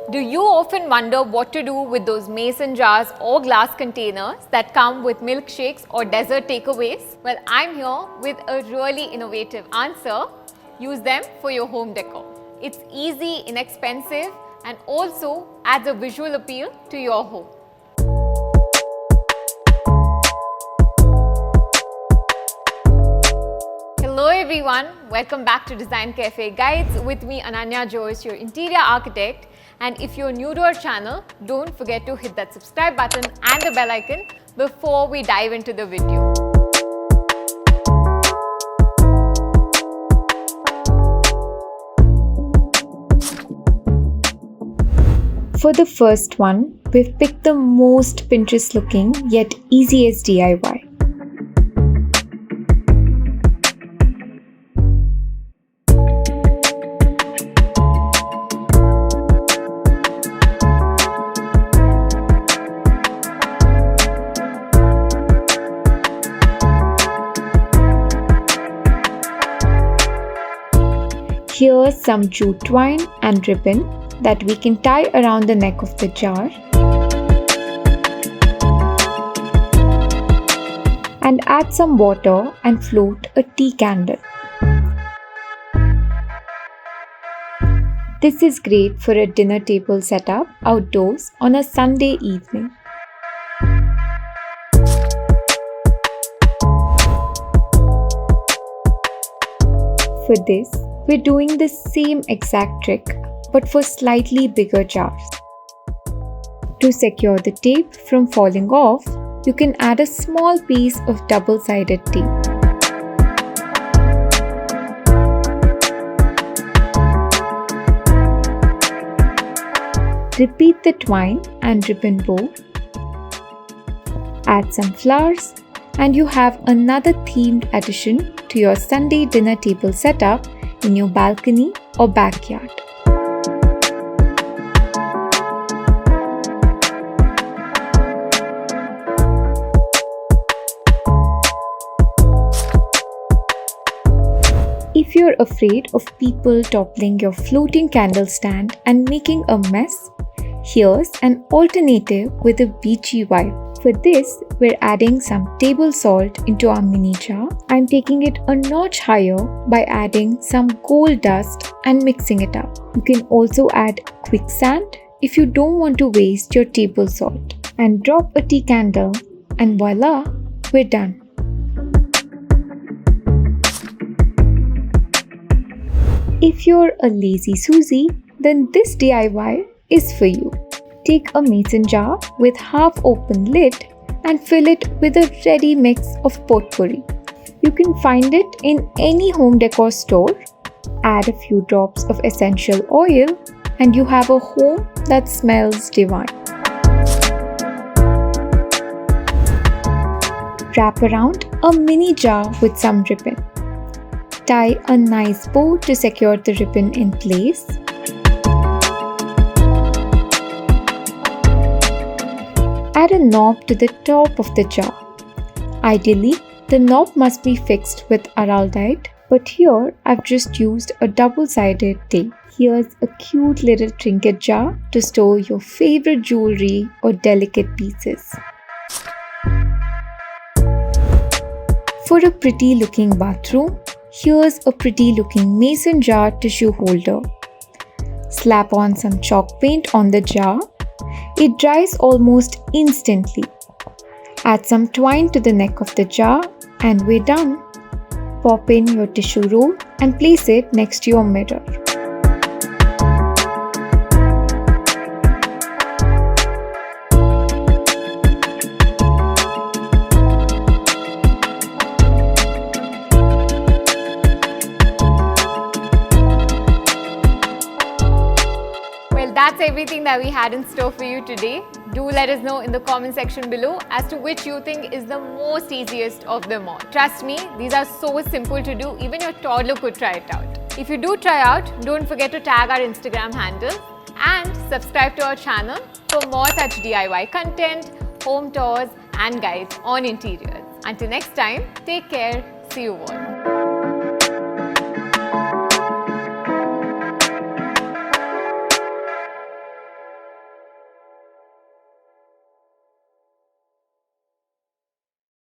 Do you often wonder what to do with those mason jars or glass containers that come with milkshakes or dessert takeaways? Well, I'm here with a really innovative answer. Use them for your home decor. It's easy, inexpensive, and also adds a visual appeal to your home. Hello everyone, welcome back to Design Cafe Guides. With me Ananya Joyce, your interior architect. And if you're new to our channel, don't forget to hit that subscribe button and the bell icon before we dive into the video. For the first one, we've picked the most Pinterest looking yet easiest DIY. Here's some jute twine and ribbon that we can tie around the neck of the jar and add some water and float a tea candle. This is great for a dinner table setup outdoors on a Sunday evening. For this, we're doing the same exact trick, but for slightly bigger jars. To secure the tape from falling off, you can add a small piece of double-sided tape. Repeat the twine and ribbon bow. Add some flowers, and you have another themed addition to your Sunday dinner table setup in your balcony or backyard. If you're afraid of people toppling your floating candle stand and making a mess, here's an alternative with a beachy vibe. For this, we're adding some table salt into our mini jar and taking it a notch higher by adding some gold dust and mixing it up. You can also add quicksand if you don't want to waste your table salt. And drop a tea candle and voila, we're done. If you're a lazy Susie, then this DIY is for you. Take a mason jar with half-open lid and fill it with a ready mix of potpourri. You can find it in any home decor store. Add a few drops of essential oil and you have a home that smells divine. Wrap around a mini jar with some ribbon. Tie a nice bow to secure the ribbon in place. Add a knob to the top of the jar. Ideally, the knob must be fixed with araldite, but here I've just used a double-sided tape. Here's a cute little trinket jar to store your favorite jewelry or delicate pieces. For a pretty looking bathroom, here's a pretty looking mason jar tissue holder. Slap on some chalk paint on the jar. It dries almost instantly. Add some twine to the neck of the jar and we're done. Pop in your tissue roll and place it next to your mirror. That's everything that we had in store for you today. Do let us know in the comment section below as to which you think is the most easiest of them all. Trust me, these are so simple to do, even your toddler could try it out. If you do try out, don't forget to tag our Instagram handle and subscribe to our channel for more such DIY content, home tours and guides on interiors. Until next time, take care. See you all.